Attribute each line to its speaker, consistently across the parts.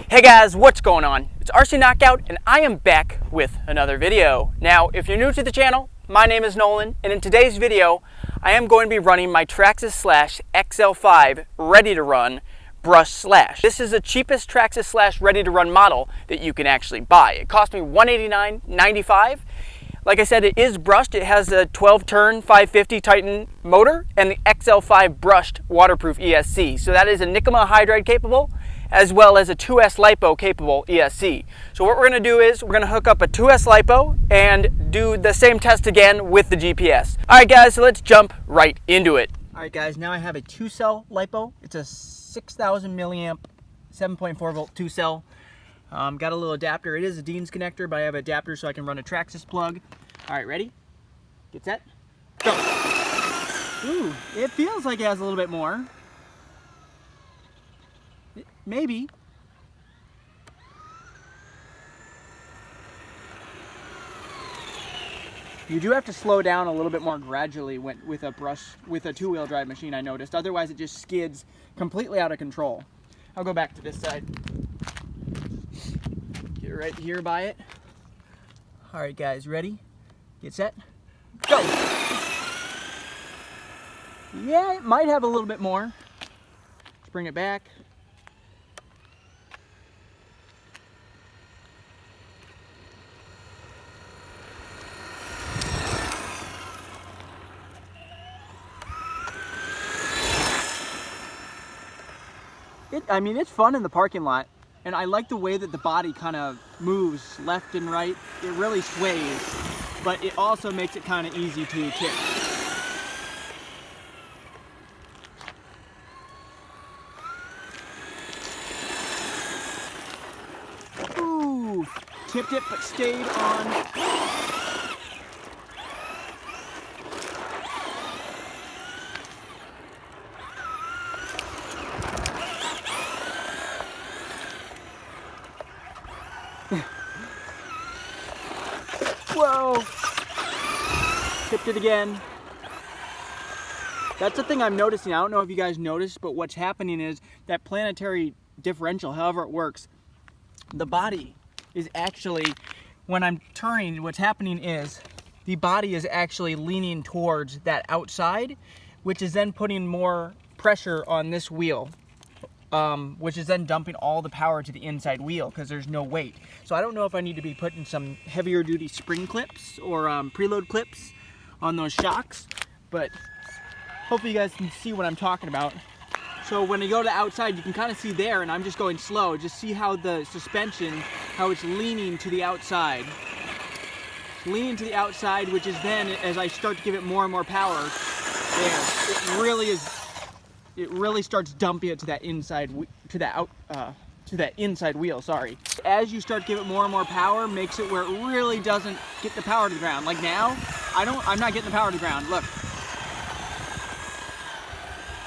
Speaker 1: Hey guys, what's going on? It's RC Knockout and I am back with another video. Now, if you're new to the channel, my name is Nolan, and in today's video, I am going to be running my Traxxas Slash XL-5 ready to run Brushless Slash. This is the cheapest Traxxas Slash ready to run model that you can actually buy. It cost me $189.95. Like I said, it is brushed. It has a 12-turn 550 Titan motor and the XL-5 brushed waterproof ESC. So that is a nickel hydride capable, as well as a 2S LiPo capable ESC. So what we're going to do is we're going to hook up a 2S LiPo and do the same test again with the GPS. All right guys, so let's jump right into it. All right guys, now I have a 2-cell LiPo. It's a 6,000 milliamp 7.4 volt 2-cell. Got a little adapter. It is a Dean's connector, but I have an adapter so I can run a Traxxas plug. All right, ready? Get set, go. Ooh, it feels like it has a little bit more. Maybe. You do have to slow down a little bit more gradually with a two-wheel drive machine, I noticed. Otherwise, it just skids completely out of control. I'll go back to this side. Get right here by it. All right, guys, ready? Get set, go. Yeah, it might have a little bit more. Let's bring it back. I mean, it's fun in the parking lot, and I like the way that the body kind of moves left and right. It really sways, but it also makes it kind of easy to tip. Ooh, tipped it, but stayed on. Whoa! Tipped it again. That's the thing I'm noticing. I don't know if you guys noticed, but what's happening is that planetary differential, however it works, the body is actually, when I'm turning, what's happening is the body is actually leaning towards that outside, which is then putting more pressure on this wheel. Which is then dumping all the power to the inside wheel because there's no weight. So I don't know if I need to be putting some heavier duty spring clips or preload clips on those shocks, but hopefully you guys can see what I'm talking about. So when I go to the outside, you can kind of see there, and I'm just going slow. Just see how the suspension, how it's leaning to the outside. Leaning to the outside, which is then, as I start to give it more and more power, there, it really starts dumping it to that inside, to that inside wheel, sorry. As you start to give it more and more power, makes it where it really doesn't get the power to the ground. Like now, I'm not getting the power to the ground, look.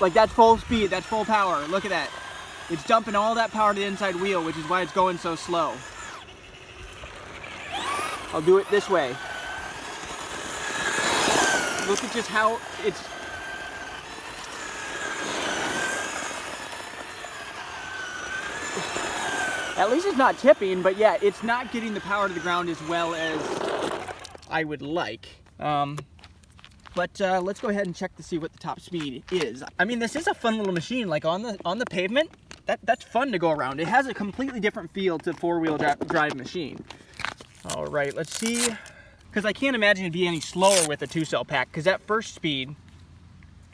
Speaker 1: Like that's full speed, that's full power, look at that. It's dumping all that power to the inside wheel, which is why it's going so slow. I'll do it this way. Look at just how it's, at least it's not tipping, but yeah, it's not getting the power to the ground as well as I would like. But let's go ahead and check to see what the top speed is. I mean, this is a fun little machine. Like on the pavement, that's fun to go around. It has a completely different feel to four-wheel drive machine. All right, let's see, because I can't imagine it'd be any slower with a 2-cell pack. Because that first speed.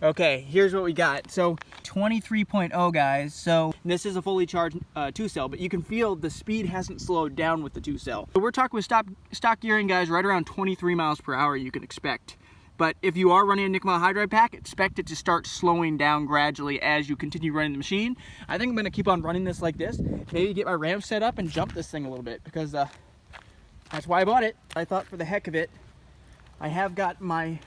Speaker 1: Okay, here's what we got. So 23.0 guys, so this is a fully charged 2-cell, but you can feel the speed hasn't slowed down with the 2-cell. So we're talking with stock gearing guys, right around 23 miles per hour you can expect. But if you are running a nickel hydride pack, expect it to start slowing down gradually as you continue running the machine. I think I'm gonna keep on running this like this, maybe get my ramp set up and jump this thing a little bit, because that's why I bought it. I thought for the heck of it. I have got my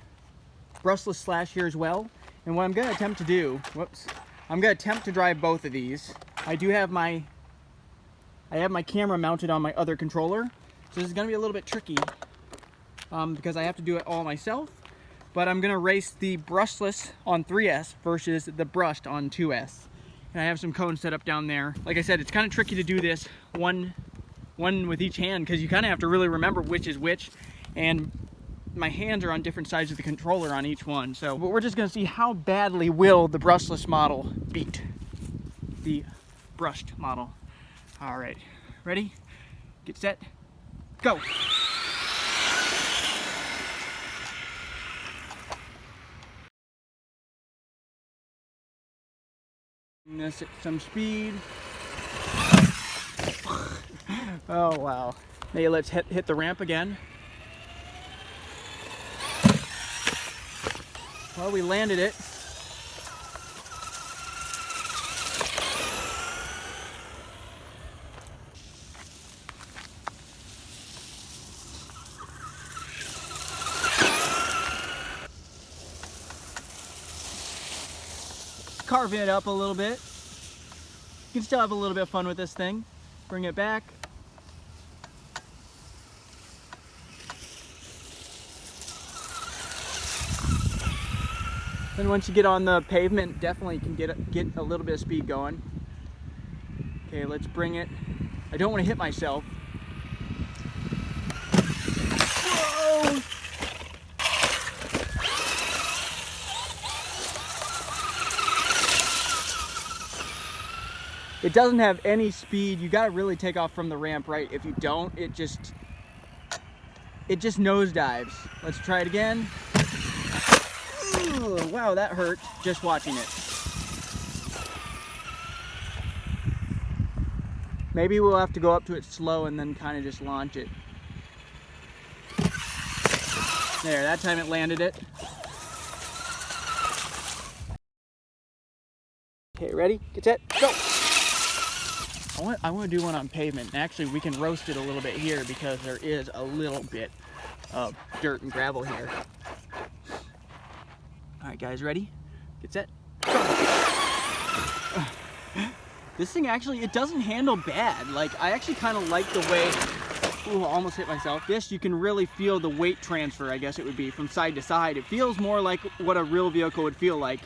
Speaker 1: Brushless Slash here as well. And what I'm going to attempt to do, I'm going to attempt to drive both of these. I have my camera mounted on my other controller, so this is going to be a little bit tricky because I have to do it all myself. But I'm going to race the brushless on 3S versus the brushed on 2S. And I have some cones set up down there. Like I said, it's kind of tricky to do this one with each hand because you kind of have to really remember which is which. And my hands are on different sides of the controller on each one. So, but we're just gonna see how badly will the brushless model beat the brushed model. All right, ready, get set, go. This at some speed. Oh wow. Hey, let's hit the ramp again. Well, we landed it. Carving it up a little bit. You can still have a little bit of fun with this thing. Bring it back. Then once you get on the pavement, definitely can get a little bit of speed going. Okay, let's bring it. I don't want to hit myself. Whoa! It doesn't have any speed. You gotta really take off from the ramp, right? If you don't, it just nosedives. Let's try it again. Ooh, wow, that hurt just watching it. Maybe we'll have to go up to it slow and then kind of just launch it. There, that time it landed it. Okay, ready, get set, go! I want to do one on pavement. Actually, we can roast it a little bit here because there is a little bit of dirt and gravel here. All right, guys, ready? Get set, go! This thing actually, it doesn't handle bad. Like, I actually kind of like the way, ooh, I almost hit myself. This, you can really feel the weight transfer, I guess it would be, from side to side. It feels more like what a real vehicle would feel like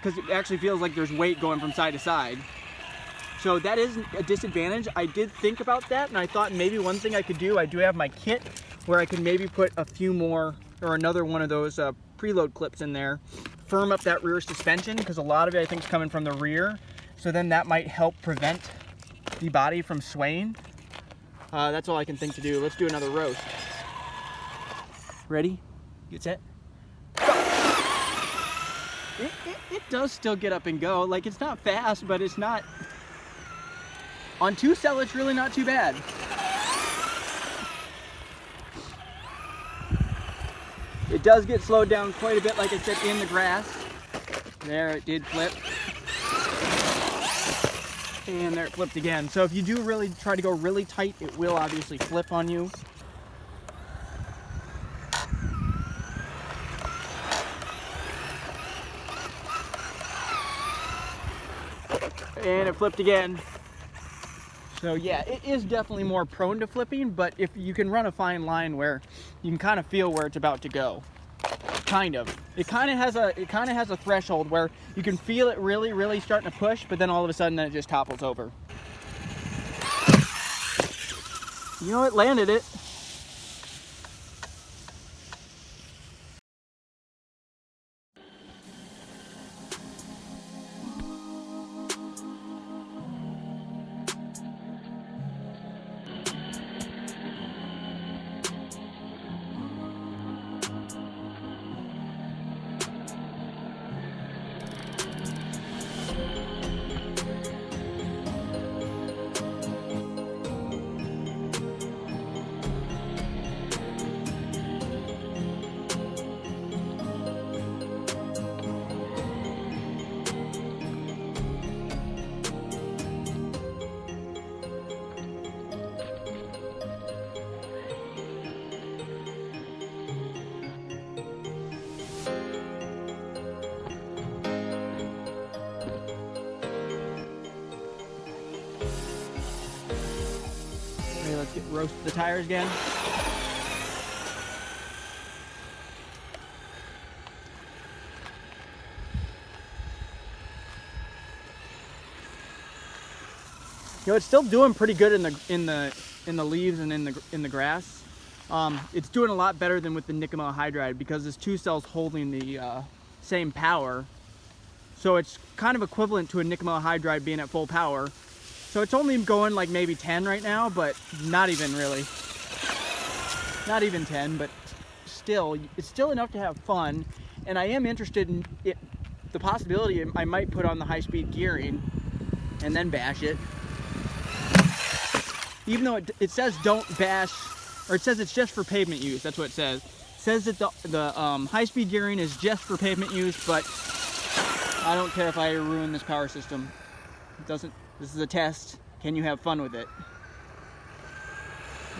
Speaker 1: because it actually feels like there's weight going from side to side. So that is a disadvantage. I did think about that, and I thought maybe one thing I could do, I do have my kit where I can maybe put a few more or another one of those preload clips in there, firm up that rear suspension because a lot of it I think is coming from the rear. So then that might help prevent the body from swaying. That's all I can think to do. Let's do another roast. Ready? Get set. Go! It does still get up and go. Like, it's not fast, but it's not... On 2-cell, it's really not too bad. It does get slowed down quite a bit, like I said, in the grass. There, it did flip. And there it flipped again. So if you do really try to go really tight, it will obviously flip on you. And it flipped again. So yeah, it is definitely more prone to flipping, but if you can run a fine line where you can kind of feel where it's about to go. Kind of. It kind of has a threshold where you can feel it really starting to push, but then all of a sudden then it just topples over. You know, it landed it. Okay, let's roast the tires again. You know, it's still doing pretty good in the leaves and in the grass. It's doing a lot better than with the nickel hydride because this 2 cell's holding the same power. So it's kind of equivalent to a nickel hydride being at full power. So it's only going like maybe 10 right now, but not even really. Not even 10, but still, it's still enough to have fun. And I am interested in it, the possibility I might put on the high-speed gearing and then bash it. Even though it says don't bash, or it says it's just for pavement use, that's what it says. It says that the high-speed gearing is just for pavement use, but I don't care if I ruin this power system. It doesn't, this is a test. Can you have fun with it?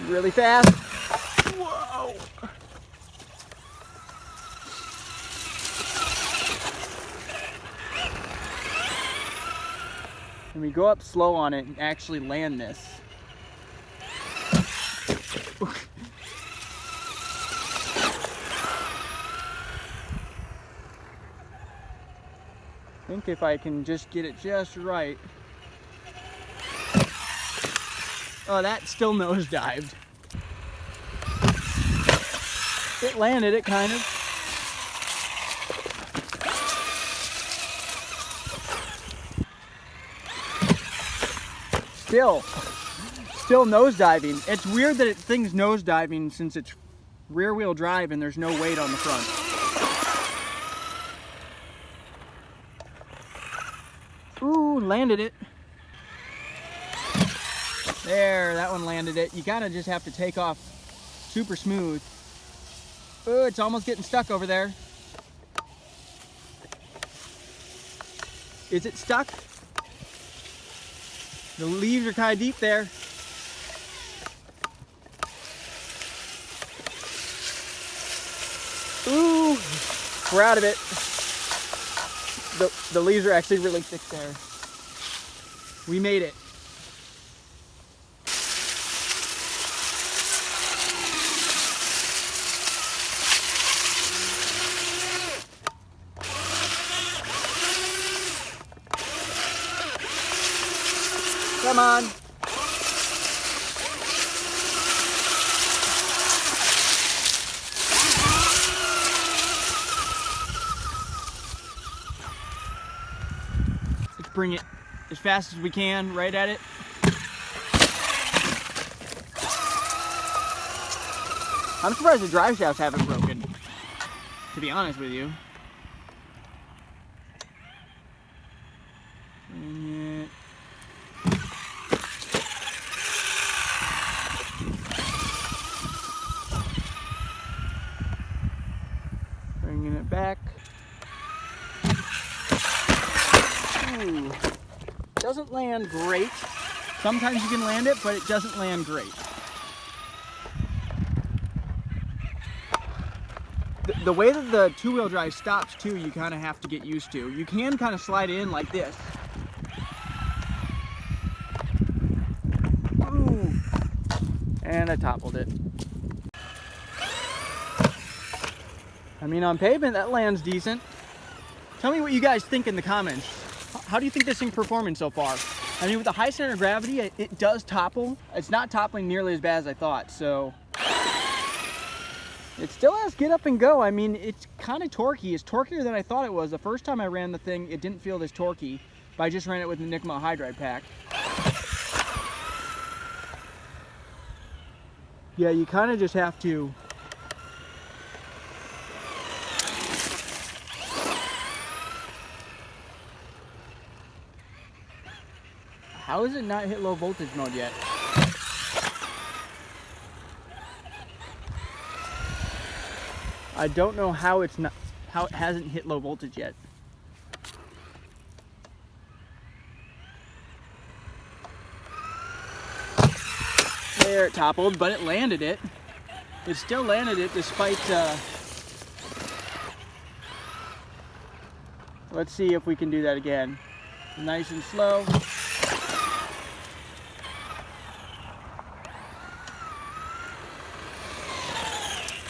Speaker 1: Really fast. Whoa! And we go up slow on it and actually land this. I think if I can just get it just right. Oh, that still nosedived. It landed it kind of. Still nosediving. It's weird that thing's nosediving since it's rear wheel drive and there's no weight on the front. Ooh, landed it. There, that one landed it. You gotta just have to take off super smooth. Oh, it's almost getting stuck over there. Is it stuck? The leaves are kind of deep there. Ooh, we're out of it. The leaves are actually really thick there. We made it. Come on. Let's bring it as fast as we can, right at it. I'm surprised the drive shafts haven't broken, to be honest with you. Bringing it back. Ooh. Doesn't land great. Sometimes you can land it, but it doesn't land great. The way that the 2-wheel drive stops too, you kind of have to get used to. You can kind of slide in like this. Ooh. And I toppled it. I mean, on pavement, that lands decent. Tell me what you guys think in the comments. How do you think this thing's performing so far? I mean, with the high center of gravity, it does topple. It's not toppling nearly as bad as I thought, so. It still has get up and go. I mean, it's kind of torquey. It's torqueier than I thought it was. The first time I ran the thing, it didn't feel this torquey, but I just ran it with the nickel hydride pack. Yeah, you kind of just have to How has it not hit low voltage mode yet? I don't know how it hasn't hit low voltage yet. There, it toppled, but it landed it. It still landed it despite let's see if we can do that again. Nice and slow.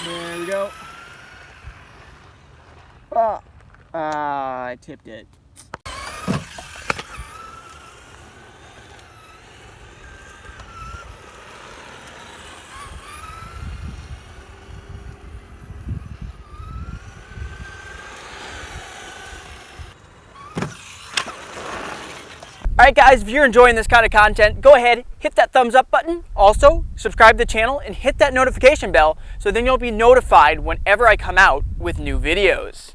Speaker 1: There we go. I tipped it. All right, guys, if you're enjoying this kind of content, go ahead, hit that thumbs up button. Also, subscribe to the channel and hit that notification bell so then you'll be notified whenever I come out with new videos.